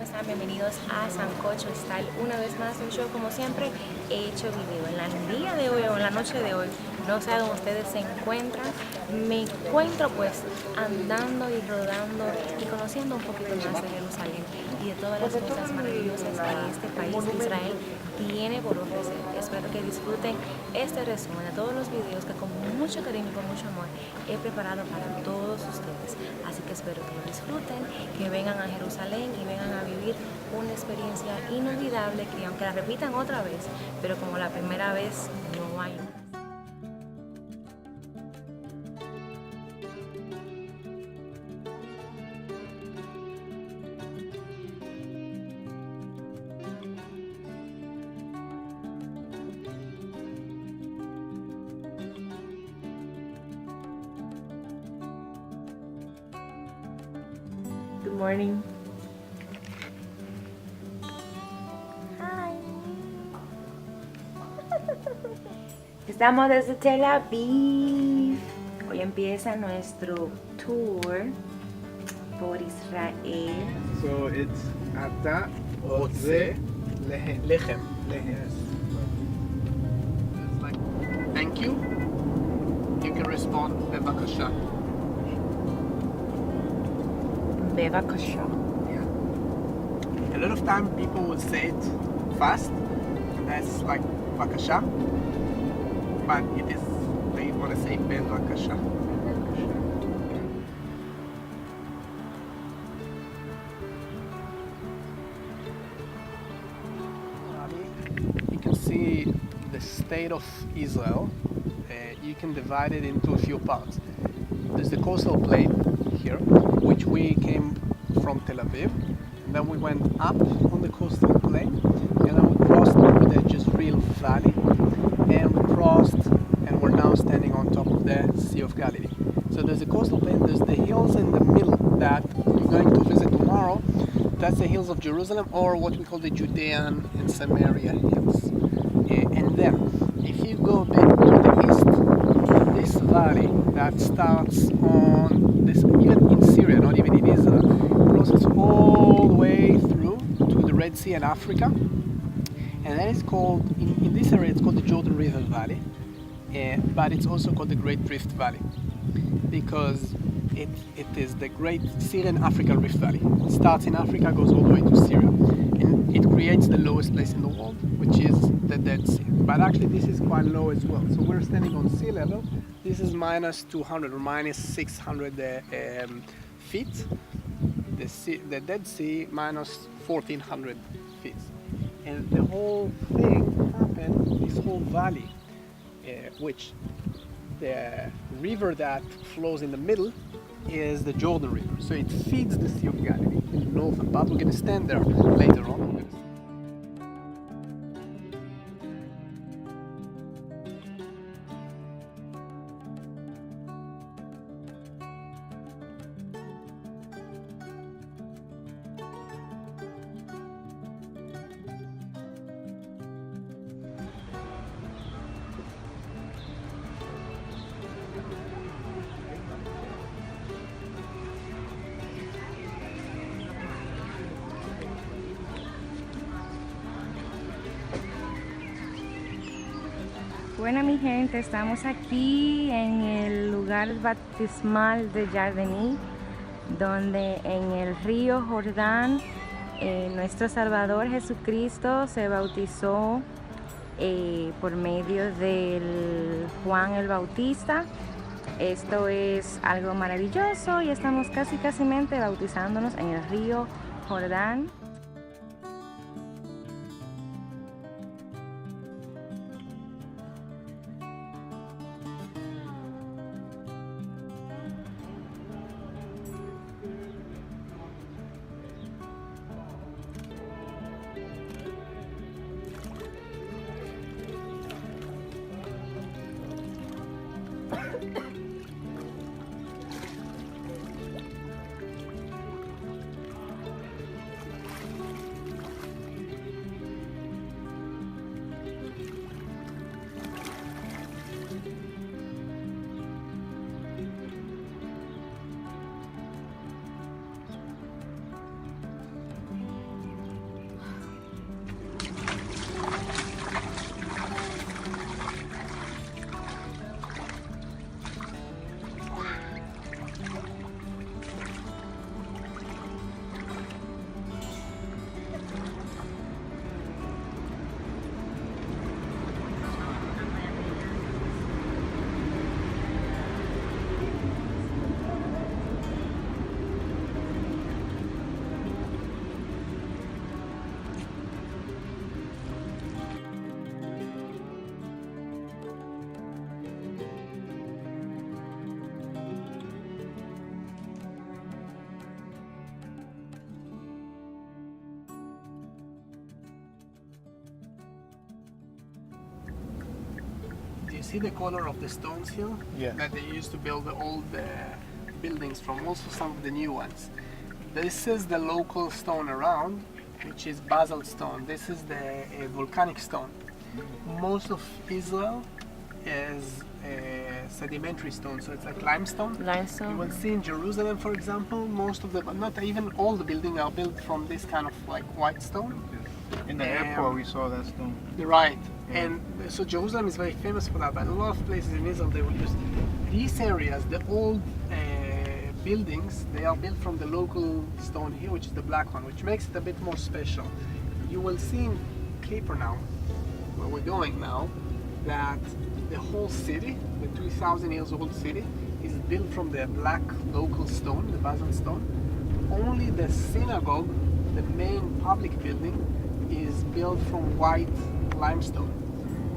están? Bienvenidos a Sancocho Style. Una vez más, un show como siempre, hecho vivido. En el día de hoy o en la noche de hoy, no sé dónde ustedes se encuentran, me encuentro pues andando y rodando y conociendo un poquito más de Jerusalén y de todas las cosas maravillosas que este país de Israel tiene por ofrecer. Espero que disfruten este resumen de todos los videos que con mucho cariño y con mucho amor he preparado para todos ustedes. Así que espero que lo disfruten, que vengan a Jerusalén y vengan a vivir una experiencia inolvidable que aunque la repitan otra vez, pero como la primera vez no hay más. Good morning. Hi. Estamos desde Tel Aviv. Hoy empieza nuestro tour por Israel. So it's ata, otze, lechem. Yes. It's like, thank you. You can respond, bevakasha. Bevakasha. Yeah. A lot of time people would say it fast, and that's like vakasha. But it is, they want to say bevakasha. You can see the state of Israel. You can divide it into a few parts. There's the coastal plain here, which we came from Tel Aviv, and then we went up on the coastal plain, and then we crossed over the Jezreel Valley, and we crossed, and we're now standing on top of the Sea of Galilee. So there's the coastal plain, there's the hills in the middle that we're going to visit tomorrow. That's the hills of Jerusalem, or what we call the Judean and Samaria hills. And then, if you go a bit to the east, this valley that starts on this, even in Syria, not even in Israel, crosses all the way through to the Red Sea and Africa. And that is called, in this area, it's called the Jordan River Valley, but it's also called the Great Rift Valley, because it is the Great Syrian African Rift Valley. It starts in Africa, goes all the way to Syria, and it creates the lowest place in the world, which is the Dead Sea. But actually this is quite low as well. So we're standing on sea level. This is minus 200 or minus 600 feet. The Dead Sea minus 1400 feet. And the whole thing happened, this whole valley, which the river that flows in the middle is the Jordan River. So it feeds the Sea of Galilee in the northern part. We're going to stand there later on. Bueno, mi gente, estamos aquí en el lugar bautismal de Jardení, donde en el río Jordán nuestro Salvador Jesucristo se bautizó por medio del Juan el Bautista. Esto es algo maravilloso y estamos casi bautizándonos en el río Jordán. you see the color of the stones here? Yes. That they used to build the old buildings from, also some of the new ones. This is the local stone around, which is basalt stone. This is the volcanic stone. Most of Israel is sedimentary stone, so it's like limestone. You Limestone. will see in Jerusalem, for example, most of the, but not even all the buildings are built from this kind of like white stone. In the airport, we saw that stone. Right, and so Jerusalem is very famous for that, but a lot of places in Israel they will use these areas, the old buildings, they are built from the local stone here, which is the black one, which makes it a bit more special. You will see in Capernaum, where we're going now, that the whole city, the 2,000 years old city, is built from the black local stone, the basalt stone. Only the synagogue, the main public building, is built from white limestone,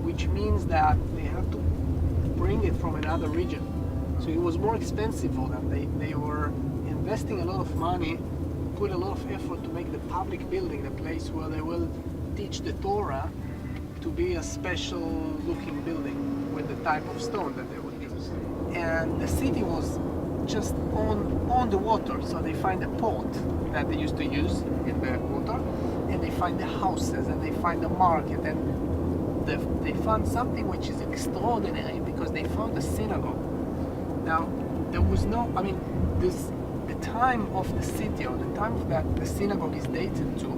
which means that they have to bring it from another region. So it was more expensive for them. They were investing a lot of money, put a lot of effort to make the public building, the place where they will teach the Torah, to be a special looking building with the type of stone that they would use. And the city was just on the water, so they find a port that they used to use in the water, and they find the houses, and they find the market, and they found something which is extraordinary, because they found a synagogue. Now, there was no, I mean, the time of the city, or the time that the synagogue is dated to,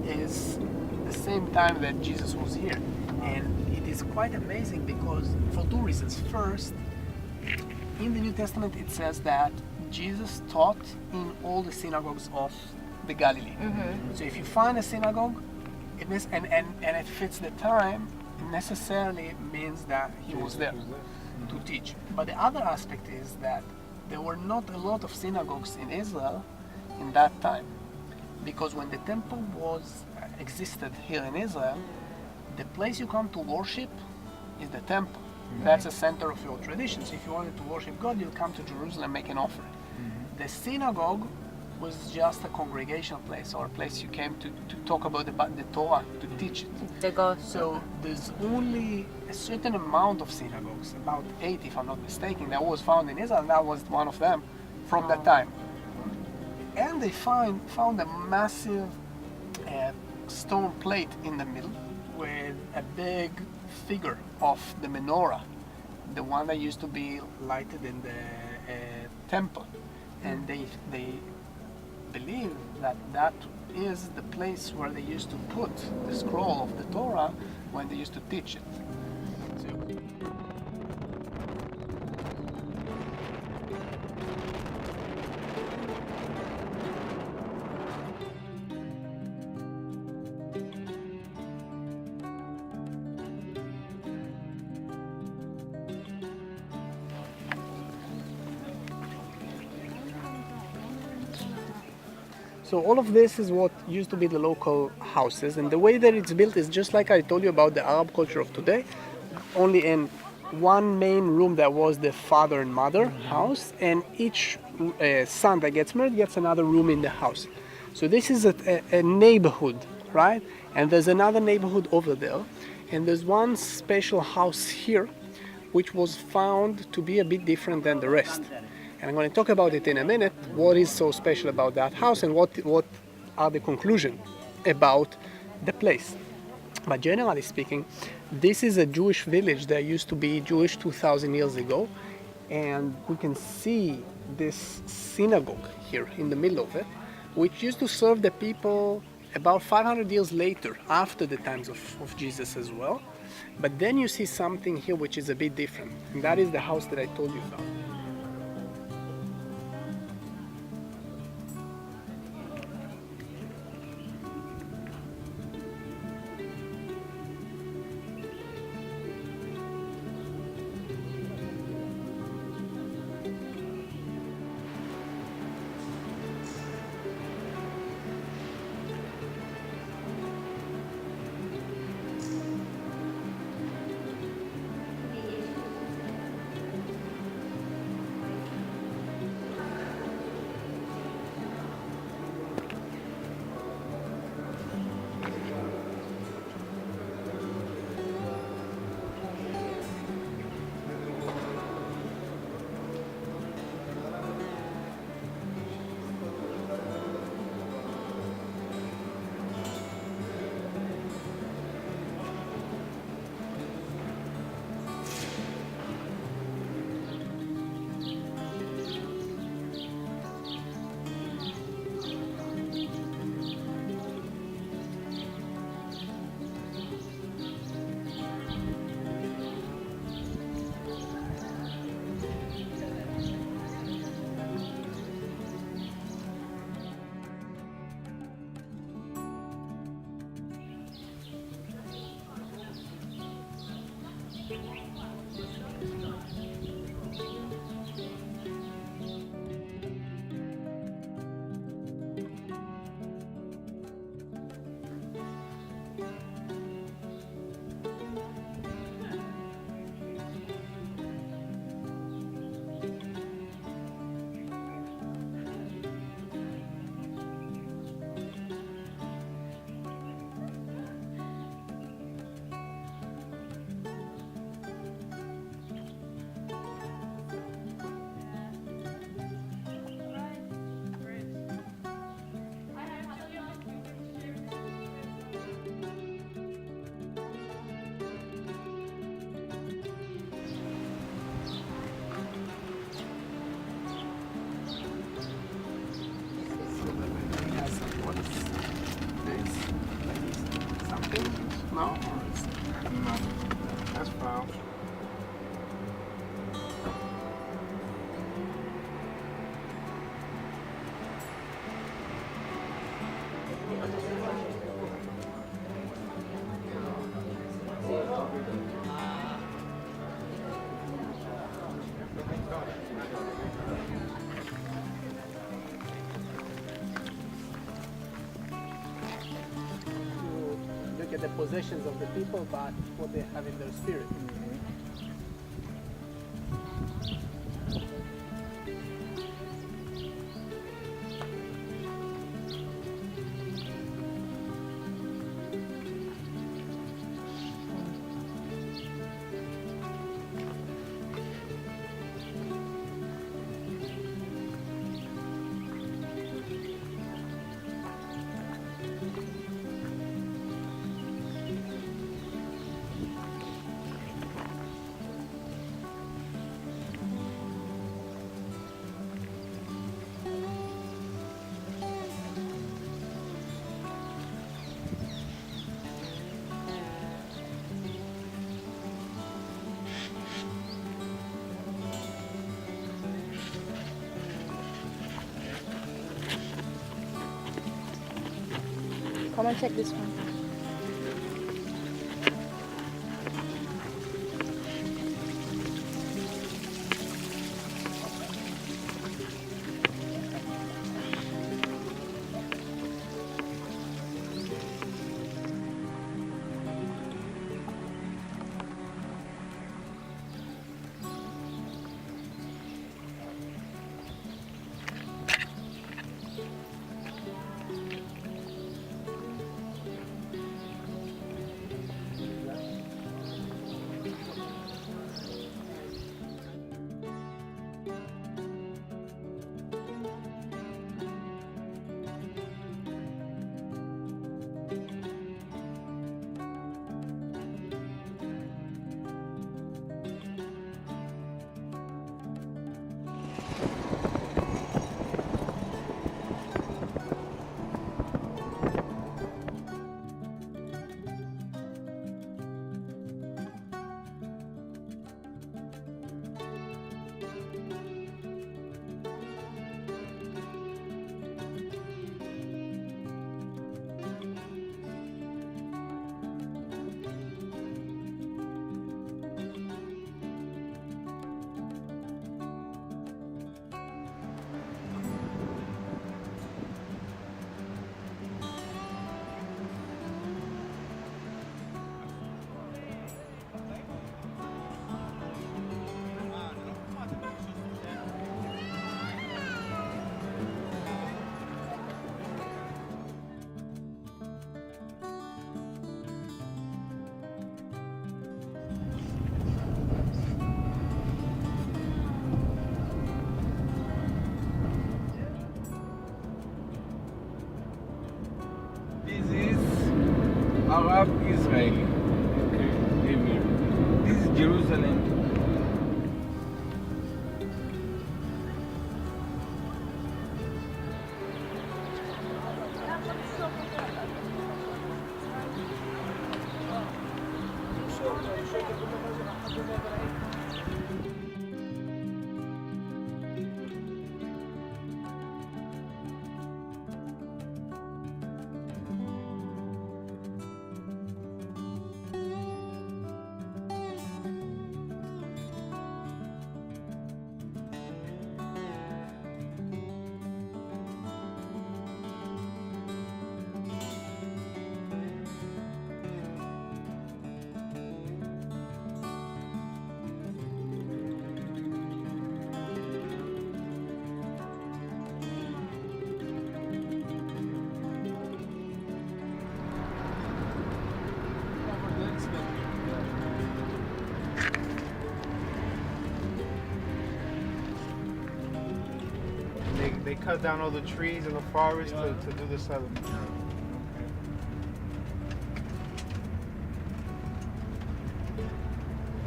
is the same time that Jesus was here. And it is quite amazing, because for two reasons. First, in the New Testament it says that Jesus taught in all the synagogues of the Galilee. So if you find a synagogue, and it fits the time, it necessarily means that he was there to teach. But the other aspect is that there were not a lot of synagogues in Israel in that time, because when the temple existed here in Israel, the place you come to worship is the temple. That's the center of your tradition. So if you wanted to worship God, you'll come to Jerusalem, make an offering. The synagogue was just a congregational place, or a place you came to talk about the Torah, to teach it. The gospel. So there's only a certain amount of synagogues, about 8 if I'm not mistaken, that was found in Israel, and that was one of them from that time. And they found a massive stone plate in the middle with a big figure of the menorah, the one that used to be lighted in the temple. And they believe that is the place where they used to put the scroll of the Torah when they used to teach it. So all of this is what used to be the local houses, and the way that it's built is just like I told you about the Arab culture of today, only in one main room that was the father and mother house, and each son that gets married gets another room in the house. So this is a neighborhood, right? And there's another neighborhood over there, and there's one special house here which was found to be a bit different than the rest. And I'm going to talk about it in a minute, what is so special about that house and what are the conclusions about the place. But generally speaking, this is a Jewish village that used to be Jewish 2,000 years ago, and we can see this synagogue here in the middle of it, which used to serve the people about 500 years later, after the times of Jesus as well. But then you see something here which is a bit different, and that is the house that I told you about. No? No, that's foul. You look at the possessions of the people, but what they have in their spirit. Come and check this one. This is Arab Israeli. Okay, this is Jerusalem. they cut down all the trees in the forest to do the ceremony.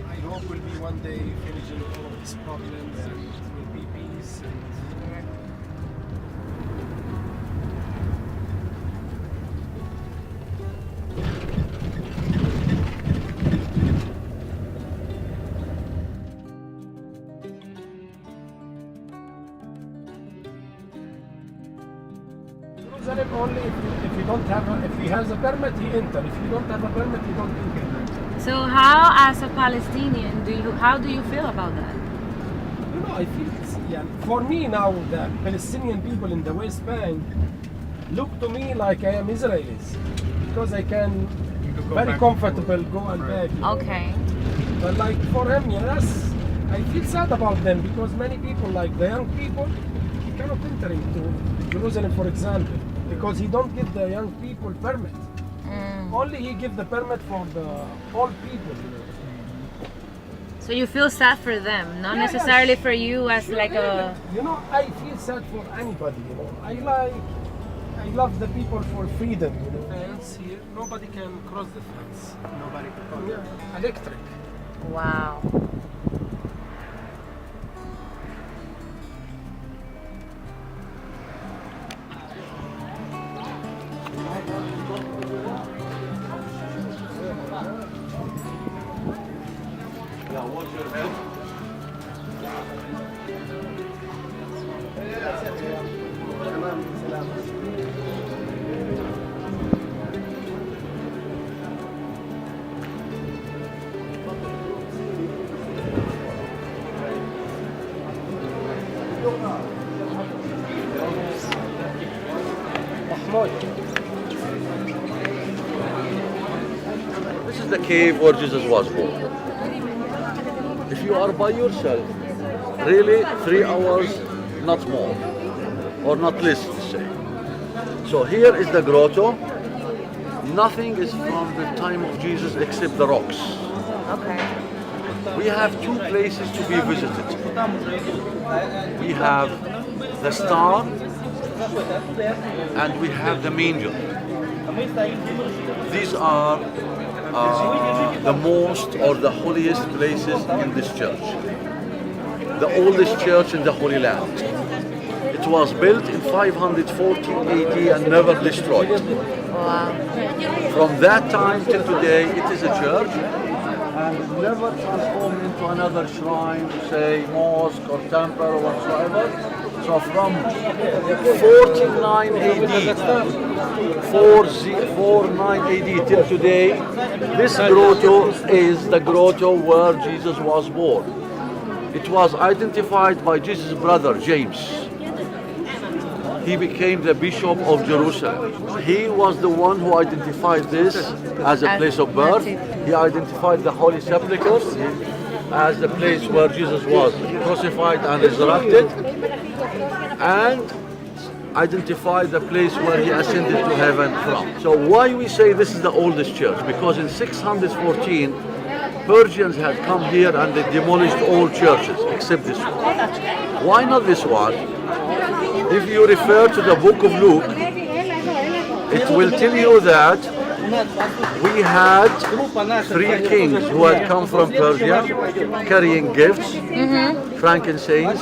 I hope we'll be one day finishing all of these problems and it will be peace and Jerusalem only if you don't have if he has a permit he enter. If you don't have a permit you don't enter. So how, as a Palestinian, how do you feel about that? You know, I feel for me now the Palestinian people in the West Bank look to me like I am Israelis because I can very comfortable go and back. You know. Okay. But like for him, yes, I feel sad about them because many people, like the young people, he cannot enter into Jerusalem, for example, because he don't give the young people permit. Only he give the permit for the old people. You know. So you feel sad for them, not necessarily for you as like a... You know, I feel sad for anybody, you know. I love the people for freedom, you know. Fence here, nobody can cross the fence. Nobody can call it. Yeah, electric. Wow. This is the cave where Jesus was born. If you are by yourself, really 3 hours, not more, or not less to say. So here is the grotto. Nothing is from the time of Jesus except the rocks. Okay. We have 2 places to be visited. We have the star and we have the manger. These are the most or the holiest places in this church. The oldest church in the Holy Land. It was built in 540 AD and never destroyed. Wow. From that time till today, it is a church and never transformed into another shrine, say mosque or temple or whatsoever. So from 49 AD, 449 AD till today, this grotto is the grotto where Jesus was born. It was identified by Jesus' brother James. He became the Bishop of Jerusalem. He was the one who identified this as a place of birth. He identified the Holy Sepulchre as the place where Jesus was crucified and resurrected, and identified the place where he ascended to heaven from. So why we say this is the oldest church? Because in 614, Persians had come here and they demolished all churches except this one. Why not this one? If you refer to the book of Luke, it will tell you that we had 3 kings who had come from Persia carrying gifts, frankincense,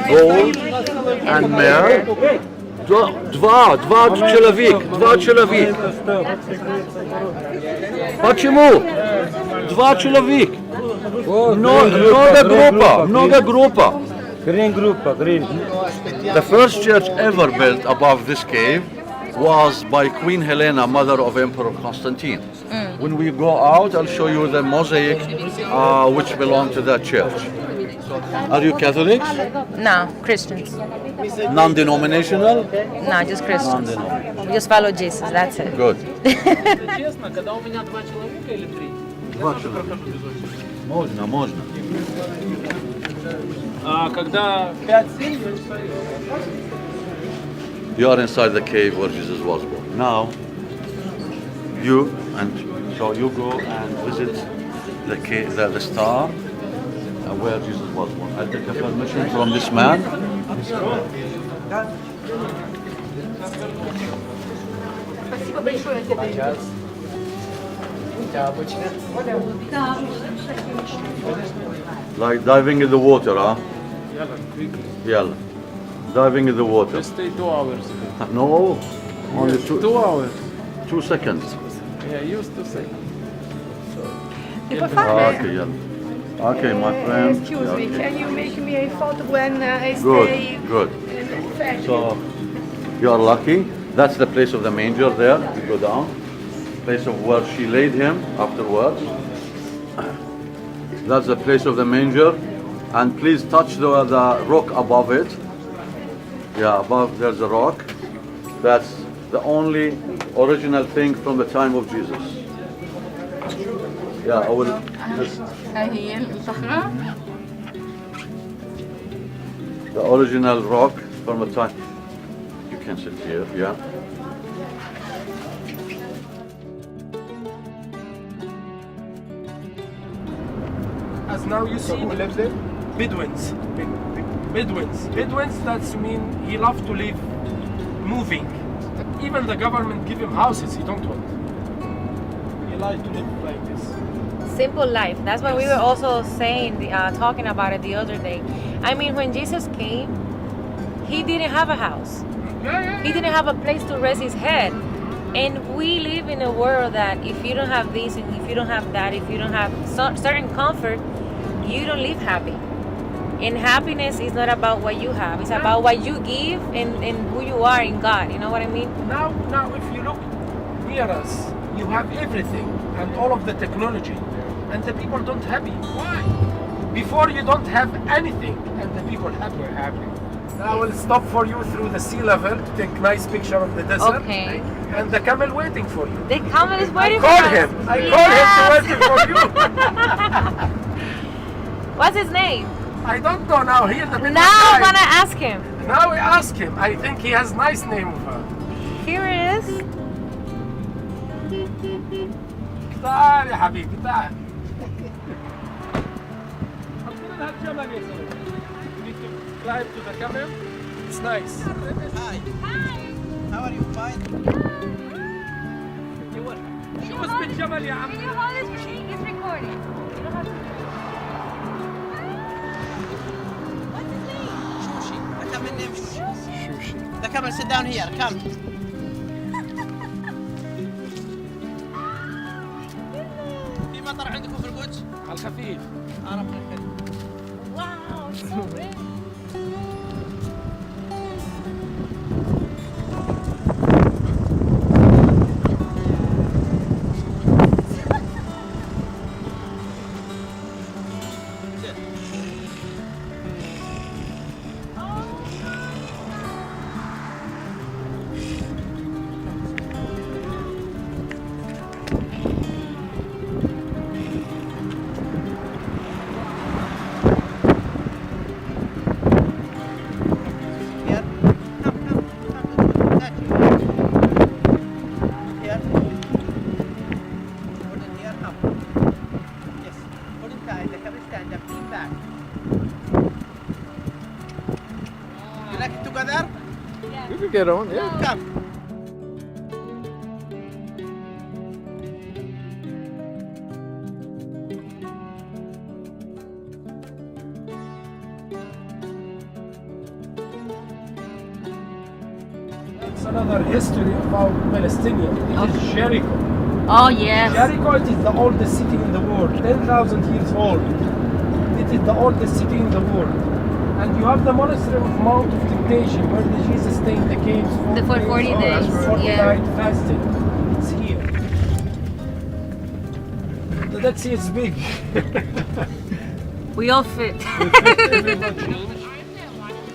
gold, and myrrh. Два человек. Почему? 2 человек. Много группа. Green green. The first church ever built above this cave was by Queen Helena, mother of Emperor Constantine. When we go out, I'll show you the mosaic which belong to that church. Are you Catholics? No, Christians. Non-denominational? No, just Christians. Non-denominational. We just follow Jesus, that's it. Good. Честно, когда у меня 2 человека или 3? 2 человека. Можно. А когда 5-7? You are inside the cave where Jesus was born. Now, you go and visit the cave, the star where Jesus was born. I take a permission from this man. Like diving in the water, huh? Yeah. Diving in the water. We stay 2 hours. No, only 2 hours. 2 seconds. Yeah, used to say. Okay, yeah. Okay, my friend. Excuse Yeah, me, okay. can you make me a photo when I Good, stay? good. So you are lucky. That's the place of the manger there. You go down. Place of where she laid him afterwards. That's the place of the manger. And please touch the rock above it. Yeah, above there's a rock. That's the only original thing from the time of Jesus. Yeah, I will just... The original rock from the time. You can sit here, yeah. As now you see, Who lives there? Bedouins. Bedouins, that's mean he loves to live moving. Even the government give him houses, he don't want. He like to live like this. Simple life. That's what we were also saying, talking about it the other day. I mean, when Jesus came, he didn't have a house. He didn't have a place to rest his head. And we live in a world that if you don't have this and if you don't have that, if you don't have certain comfort, you don't live happy. And happiness is not about what you have. It's about what you give and who you are in God. You know what I mean? Now if you look near us, you have everything and all of the technology. And the people don't happy. Why? Before you don't have anything and the people happy. Now I will stop for you through the sea level to take nice picture of the desert. Okay. And the camel waiting for you. The camel is waiting for Call us. him. I call him to waiting for you. What's his name? I don't know now. Here the middle Now I'm guy. gonna ask him. Now we ask him. I think he has nice name of her. Here it is. تعال يا حبيبي تعال. You need to climb to the camel. It's nice. Hi. How are you? Fine. شو اسم الجمل يا عم؟ Can you hold this for me? It's recording. You don't have to. What's his name? Shushi. The camel name Shushi. The camel sit down here. Come. في مطر عندكم في القدس؟ على الخفيف. ربنا يخليك. Wow, it's so big. Here. Come. That you. Here. Hold it here. Up. Yes. Hold it tight. The camel stand up. Lean back. You like it together? You can get on, yeah. Come. It's another history about Palestinian. It is Jericho. Oh yes. Jericho it is the oldest city in the world, 10,000 years old. It is the oldest city in the world. And you have the monastery of Mount of Temptation where the Jesus stayed in the caves For 40 days, 40 yeah. night fasting. It's here. The Dead Sea is big. We all fit. Everyone change.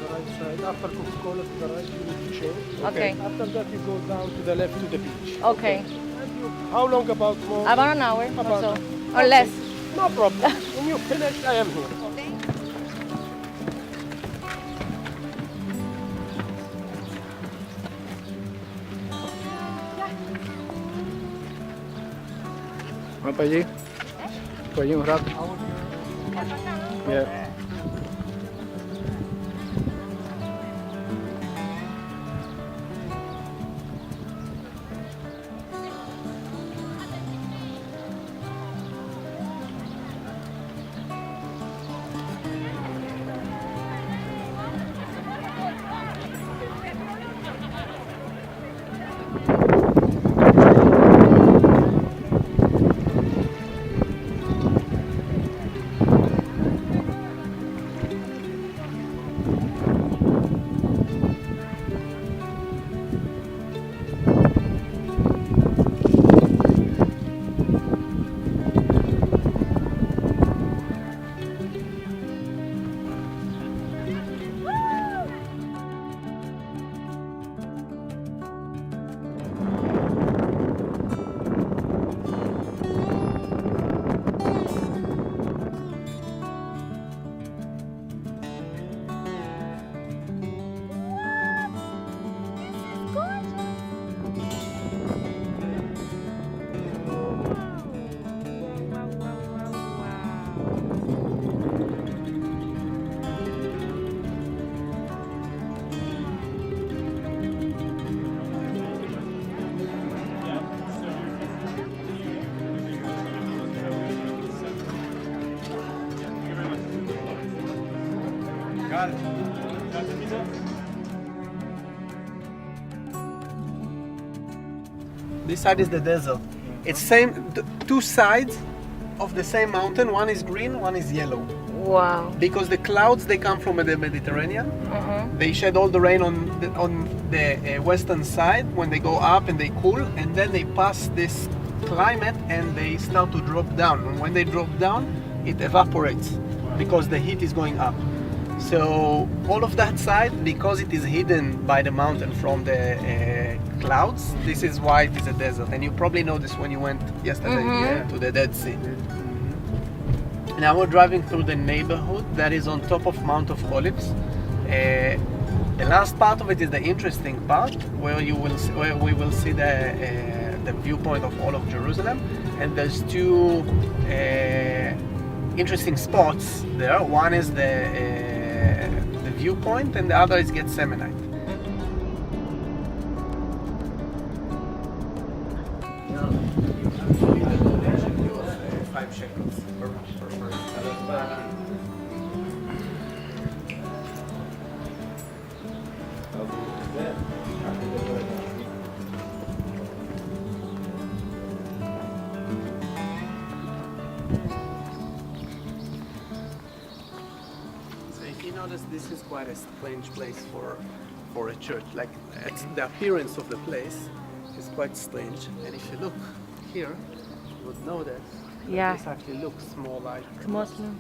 The right side. After Coca-Cola to the right, you need to change. Okay. After that, you go down to the left to the beach. Okay. And you, how long about more? About an hour or About- so. Or less. No problem. When you finish, I am here. Vamos para allí. Para allí un rato. Yeah. This side is the desert. It's two sides of the same mountain. One is green, one is yellow. Wow. Because the clouds, they come from the Mediterranean. They shed all the rain on the western side when they go up and they cool, and then they pass this climate and they start to drop down. And when they drop down, it evaporates because the heat is going up. So all of that side, because it is hidden by the mountain from the clouds, this is why it is a desert. And you probably noticed when you went yesterday to the Dead Sea. Now we're driving through the neighborhood that is on top of Mount of Olives. The last part of it is the interesting part, where we will see the viewpoint of all of Jerusalem. And there's two interesting spots there. One is the viewpoint, and the other is Gethsemane. 5 shekels per person. So if you notice, this is quite a strange place for a church. Like the appearance of the place is quite strange. And if you look here, you would notice this actually looks more like Muslim.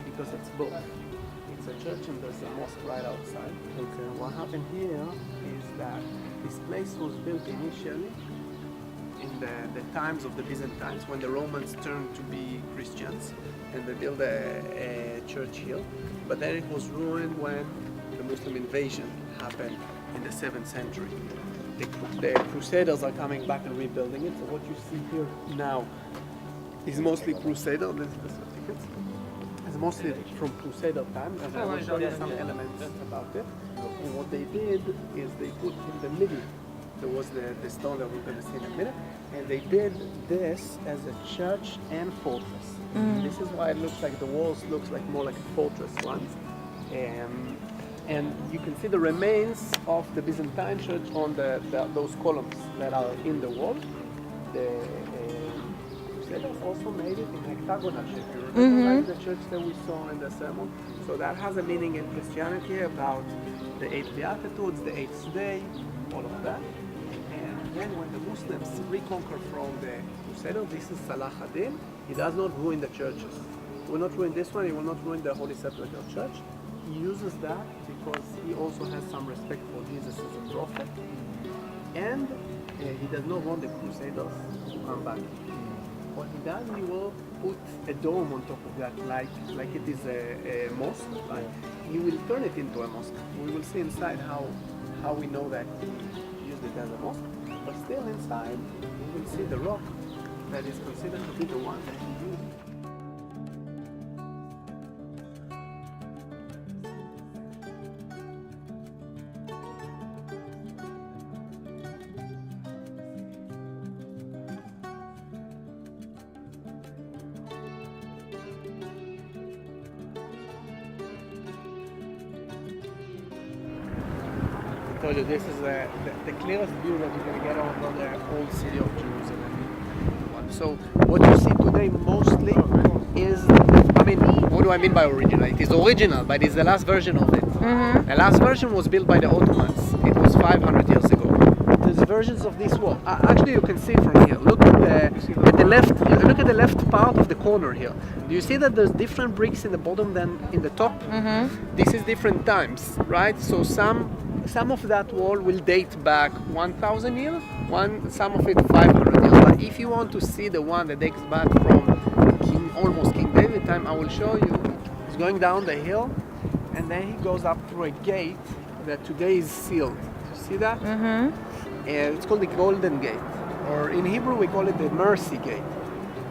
Because it's both. It's a church and there's a mosque right outside. Okay. What happened here is that this place was built initially in the times of the Byzantines, when the Romans turned to be Christians, and they built a church here. But then it was ruined when the Muslim invasion happened in the 7th century. The Crusaders are coming back and rebuilding it. So what you see here now is mostly Crusader. This is the certificate. It's mostly from Crusader times, and I will show you some elements about it. And what they did is they put in the middle, there was the stone that we're going to see in a minute, and they did this as a church and fortress. This is why it looks like the walls looks like more like a fortress ones. And you can see the remains of the Byzantine church on those columns that are in the wall. The Crusaders also made it in hexagonal shape. You remember like the church that we saw in the sermon? So that has a meaning in Christianity about the 8 Beatitudes, the 8th day, all of that. And then when the Muslims reconquer from the Crusaders, this is Salah ad-Din. He does not ruin the churches. He will not ruin this one, he will not ruin the Holy Sepulchre Church. He uses that because he also has some respect for Jesus as a prophet, and he does not want the Crusaders to come back. What he does, he will put a dome on top of that, like it is a mosque. Right? He will turn it into a mosque. We will see inside how we know that he used it as a mosque. But still inside, we will see the rock that is considered to be the one that he used. I told you this is the clearest view that you're going to get over the whole city of Jerusalem. So what you see today mostly is, I mean, what do I mean by original? It is original, but it's the last version of it. The last version was built by the Ottomans. It was 500 years ago. There's versions of this wall. Actually, you can see it from here. Look at the left. Look at the left part of the corner here. Do you see that there's different bricks in the bottom than in the top? This is different times, right? So some of that wall will date back 1,000 years, some of it 500 years. But if you want to see the one that dates back from almost King David time, I will show you. He's going down the hill, and then he goes up through a gate that today is sealed. You see that? It's called the Golden Gate, or in Hebrew we call it the Mercy Gate.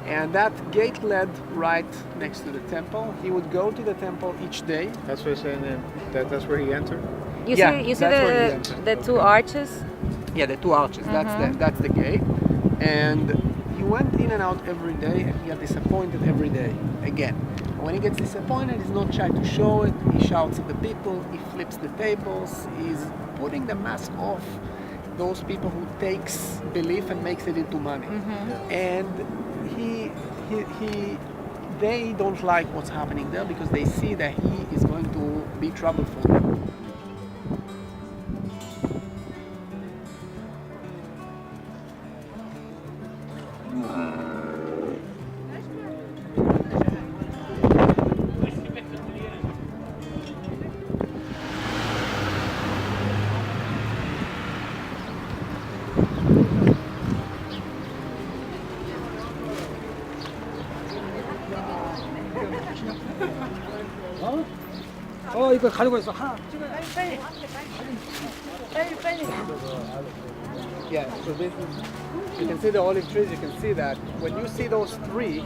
And that gate led right next to the temple. He would go to the temple each day. That's what he's saying. That's where he entered. You see the two arches? Yeah, the two arches. That's the gate, and went in and out every day and he got disappointed every day again. And when he gets disappointed, he's not shy to show it. He shouts at the people, he flips the tables, he's putting the mask off those people who takes belief and makes it into money. And they don't like what's happening there because they see that he is going to be trouble for them. 이거 가지고 있어. 하나. Yeah, so this is, you can see the olive trees, you can see that when you see those three,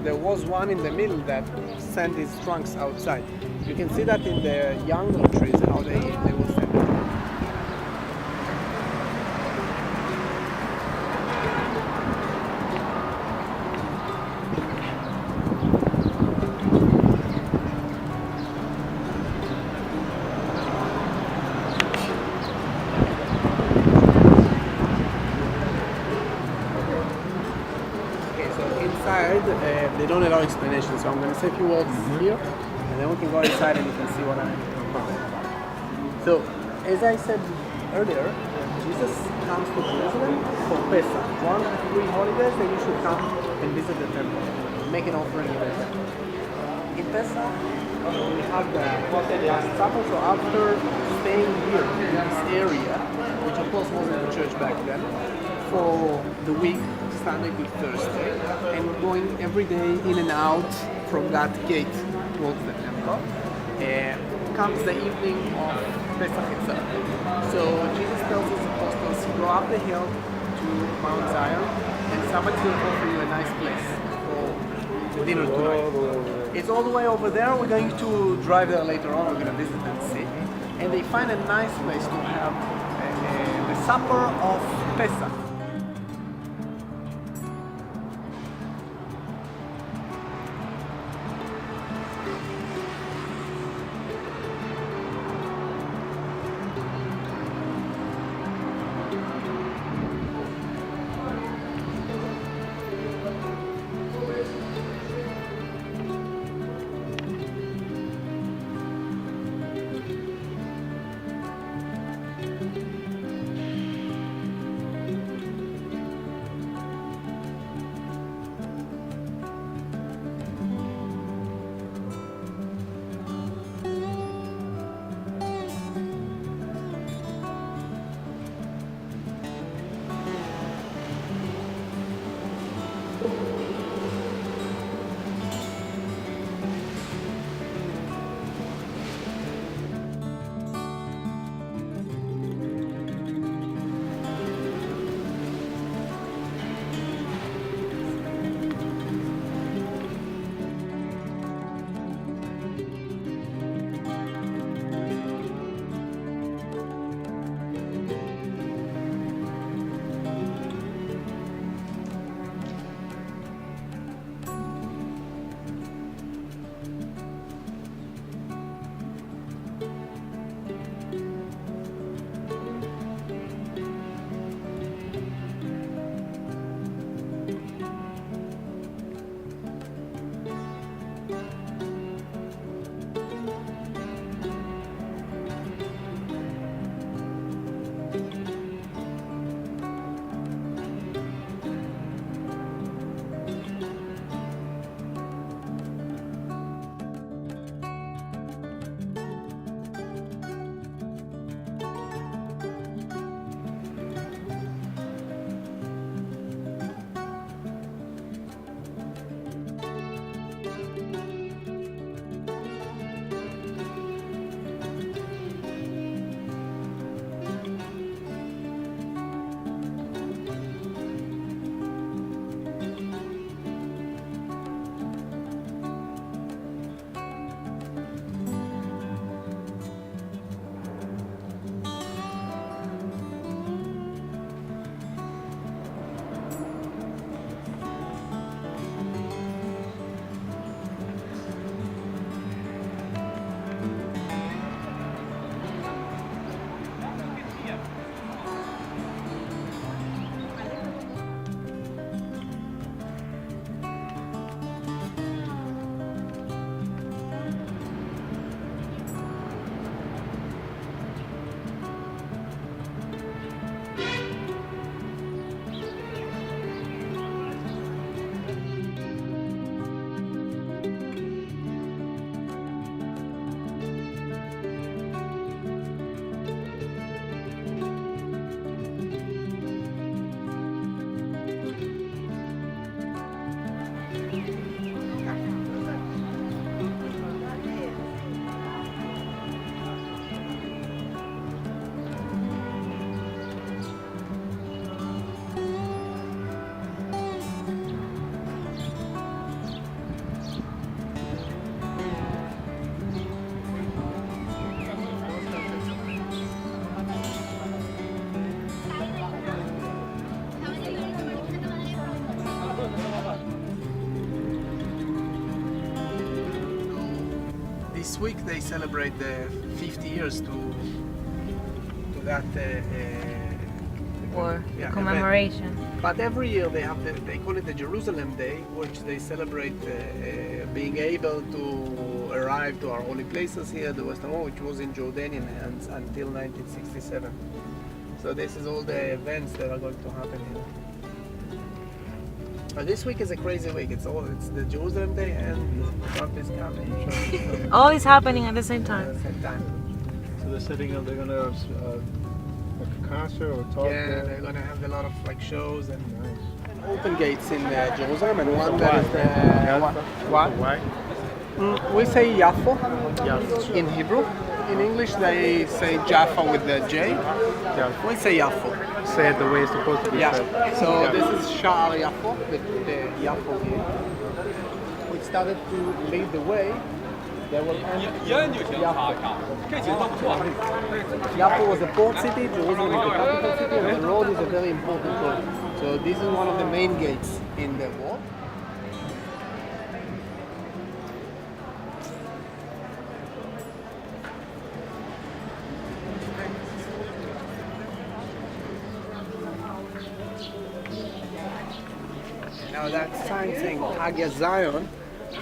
there was one in the middle that sent his trunks outside. You can see that in the young trees, how they will send it. They don't allow explanation, so I'm going to say a few words here, and then we can go inside and you can see what I'm talking about. So, as I said earlier, Jesus comes to Jerusalem for Pesach, one of the 3 holidays that you should come and visit the temple, make an offering in the temple. In Pesach, we have the Last Supper, so after staying here in this area, which of course wasn't the church back then, for the week, Sunday to Thursday, and we're going every day in and out from that gate towards the temple. Comes the evening of Pesach itself. So Jesus tells his apostles, go up the hill to Mount Zion, and somebody's going to offer you a nice place for dinner tonight. It's all the way over there. We're going to drive there later on. We're going to visit and see. And they find a nice place to have the supper of Pesach. this week they celebrate the 50 years to that Or event. commemoration. But every year they have they call it the Jerusalem Day, which they celebrate being able to arrive to our holy places here, the Western Wall, which was in Jordanian hands until 1967. So this is all the events that are going to happen here. But this week is a crazy week. It's the Jerusalem Day and Trump is coming. All is happening at the same At time. the same time. So they're setting up, they're going to have like a concert or talk Yeah, there? they're gonna have a lot of like shows and Nice. open gates in Jerusalem, and one that is the what? Why? We say Yafo in Hebrew. In English they say Jaffa with the J. Yeah. We say Yafo. Say it the way it's supposed to be Yeah. said. So Yeah. this is Sha'ar Yafo, the Yafo here. We started to lead the way. They will end Yafo. Yafo was a port city, Jerusalem is the capital city, and the road is a very important road. So this is one of the main gates in the wall. Now that sign saying Hagia Zion,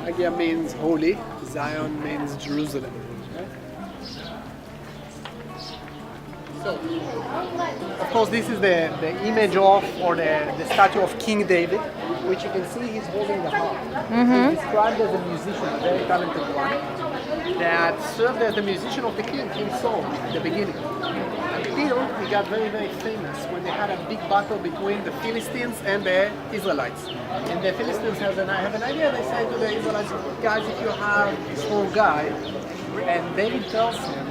Hagia means holy, Zion means Jerusalem. So, of course, this is the image of, or the statue of King David, which you can see he's holding the harp. He's described as a musician, a very talented one, that served as the musician of the king, King Saul, at the beginning. Until he got very, very famous when they had a big battle between the Philistines and the Israelites. And the Philistines have an idea, they say to the Israelites, guys, if you have a strong guy, and David tells him,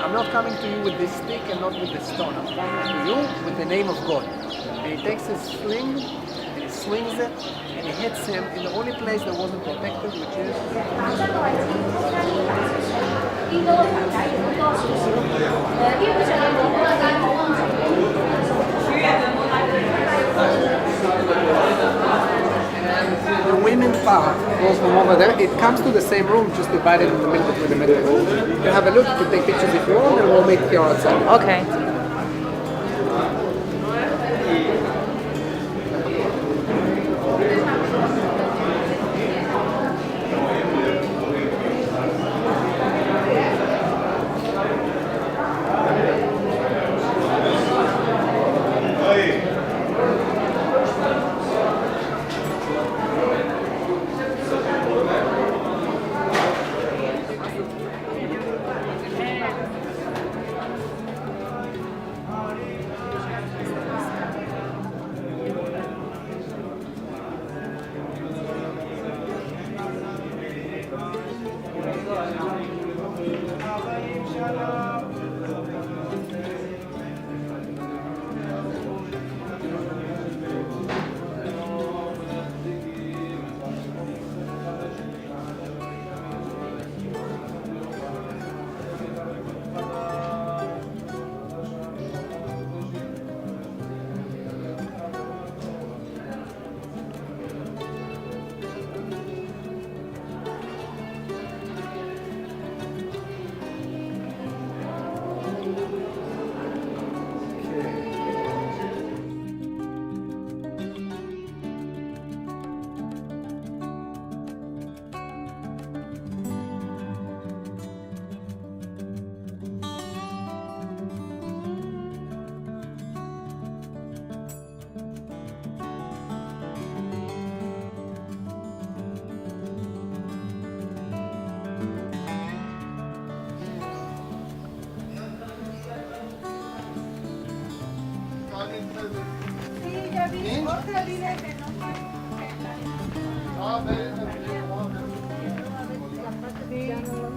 I'm not coming to you with this stick and not with the stone. I'm coming to you with the name of God. And he takes his sling and he swings it and he hits him in the only place that wasn't protected, which is the women part goes from over there. It comes to the same room, just divided in the middle between the medical room. You can have a look, you can take pictures if you want, and we'll meet here outside. Okay.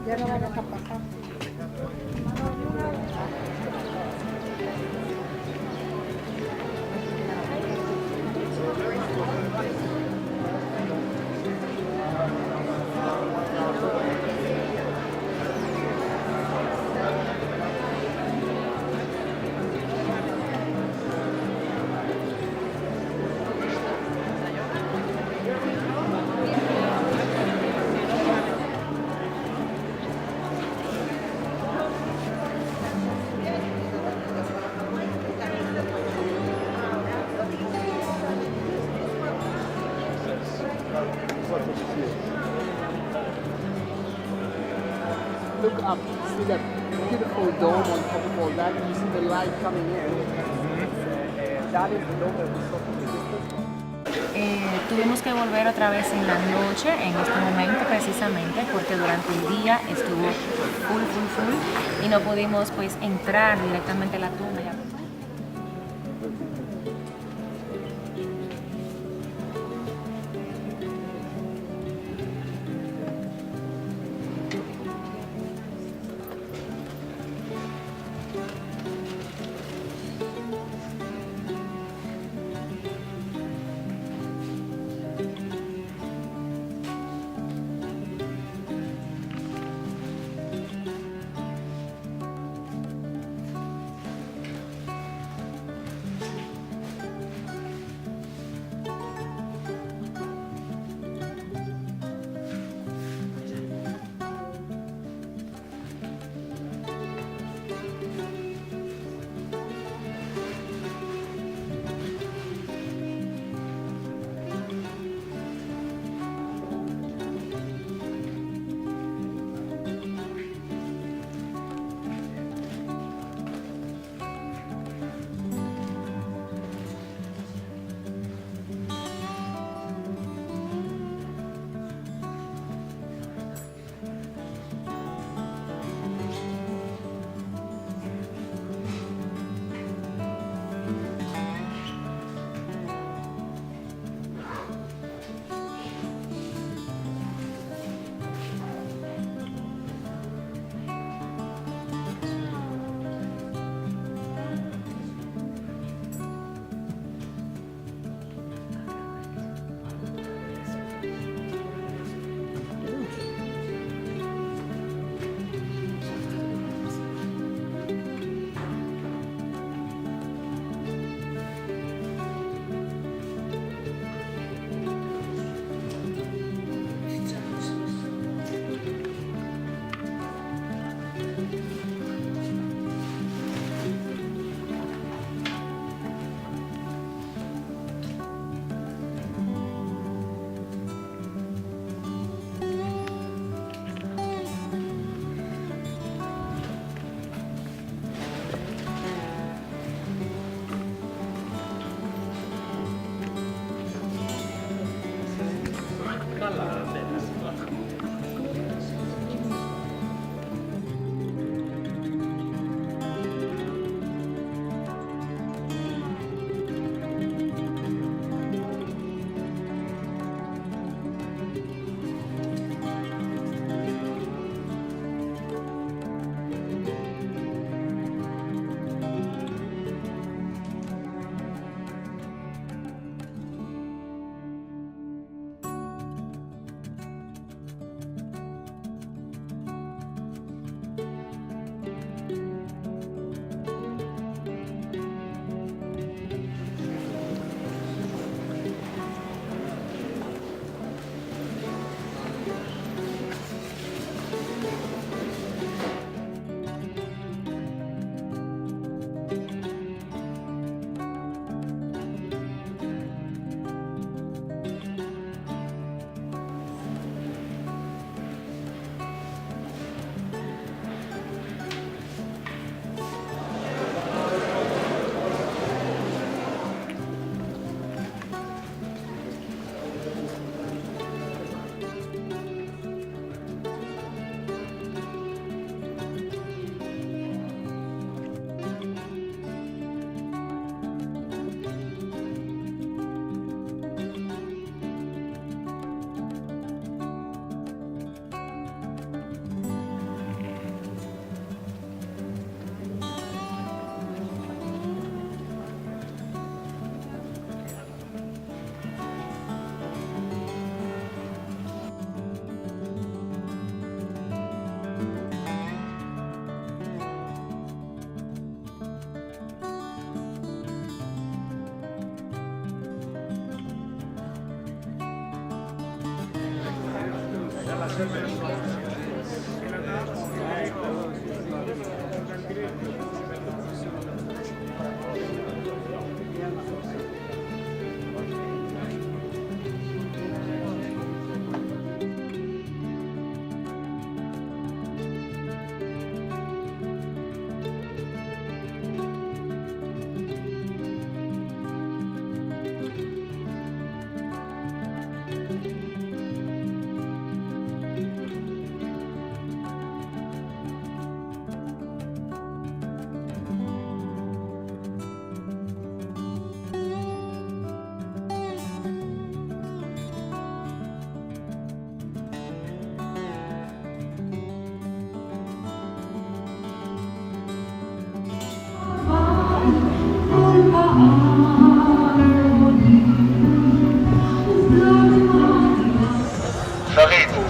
Ya no vayas a pasar. Look up, see that beautiful dome on top of all that. You see the light coming in. That is the dome that we saw from the distance. Tuvimos que volver otra vez en la noche, en este momento precisamente, porque durante el día estuvo full y no pudimos pues entrar directamente a la tumba.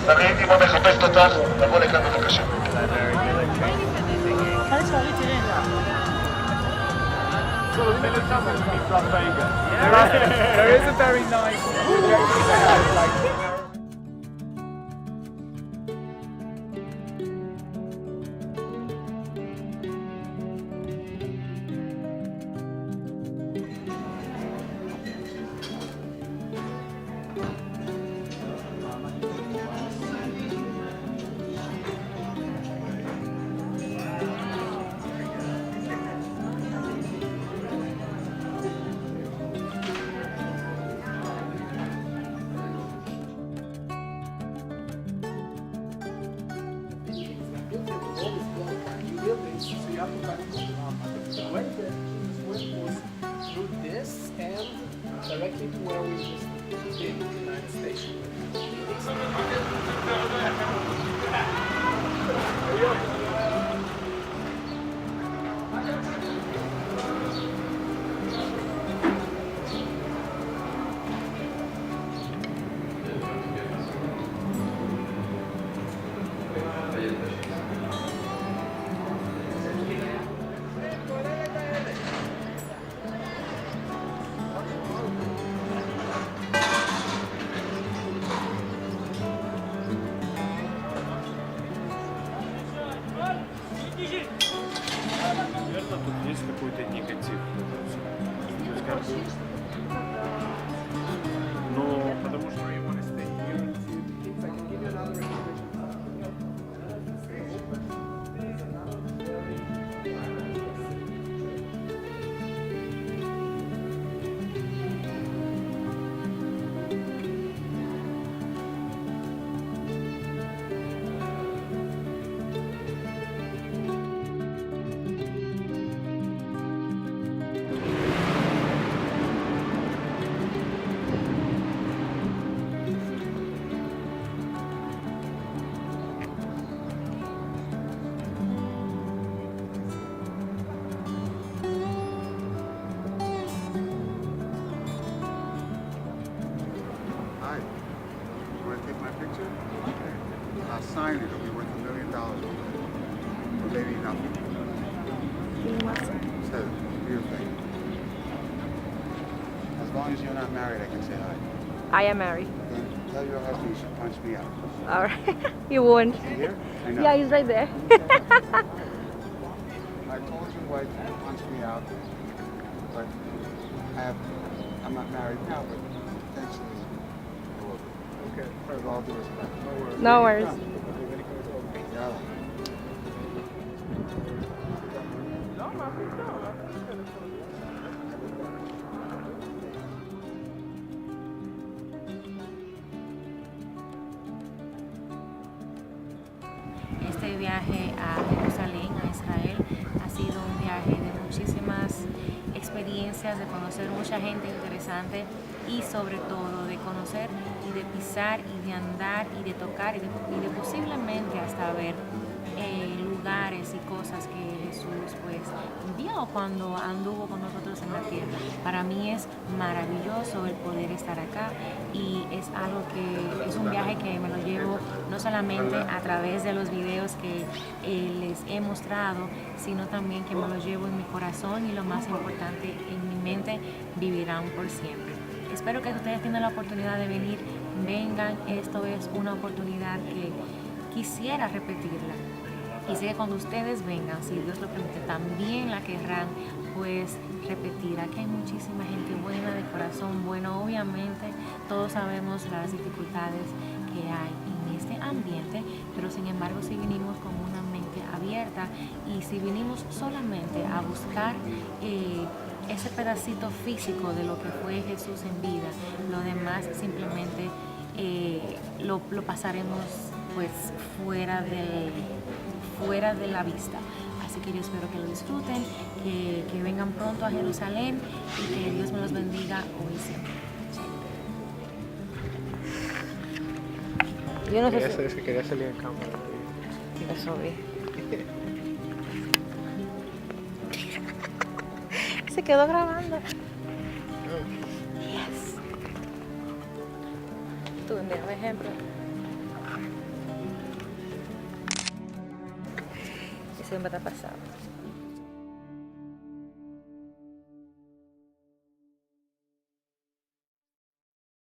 There is a very nice. Through this and directly to where we just did, the United States. Наверное, тут есть какой-то негатив. То есть как бы... Но потому что... I'll sign it, it'll be worth $1 million. Or maybe nothing. So, do your thing. As long as you're not married, I can say hi. I am married. Then tell your husband you should punch me out. All right. You won't. Is he here? I know. Yeah, he's right there. I told your wife to punch me out, but I'm not married now, but potentially I will be. Okay. With all due respect. No worries. Yeah. Este viaje a Jerusalén, a Israel, ha sido un viaje de muchísimas experiencias, de conocer mucha gente interesante y sobre todo de conocer y de pisar y de andar y de tocar y de posiblemente hasta ver lugares y cosas que Jesús pues vio cuando anduvo con nosotros en la tierra. Para mí es maravilloso el poder estar acá y es algo que es un viaje que me lo llevo no solamente a través de los videos que les he mostrado, sino también que me lo llevo en mi corazón y lo más importante, en mi mente vivirán por siempre. Espero que ustedes tengan la oportunidad de venir, vengan, esto es una oportunidad que quisiera repetirla. Y sé que cuando ustedes vengan, si Dios lo permite, también la querrán pues repetir. Aquí hay muchísima gente buena, de corazón bueno. Obviamente todos sabemos las dificultades que hay en este ambiente, pero sin embargo si vinimos con una mente abierta y si vinimos solamente a buscar ese pedacito físico de lo que fue Jesús en vida, lo demás simplemente lo pasaremos pues fuera de la vista. Así que yo espero que lo disfruten, que vengan pronto a Jerusalén y que Dios me los bendiga hoy y siempre. Yo no sé si... Es que quería salir en cámara. Eso vi. Se quedó grabando. Yes. Tú, mira, por ejemplo. semana pasada.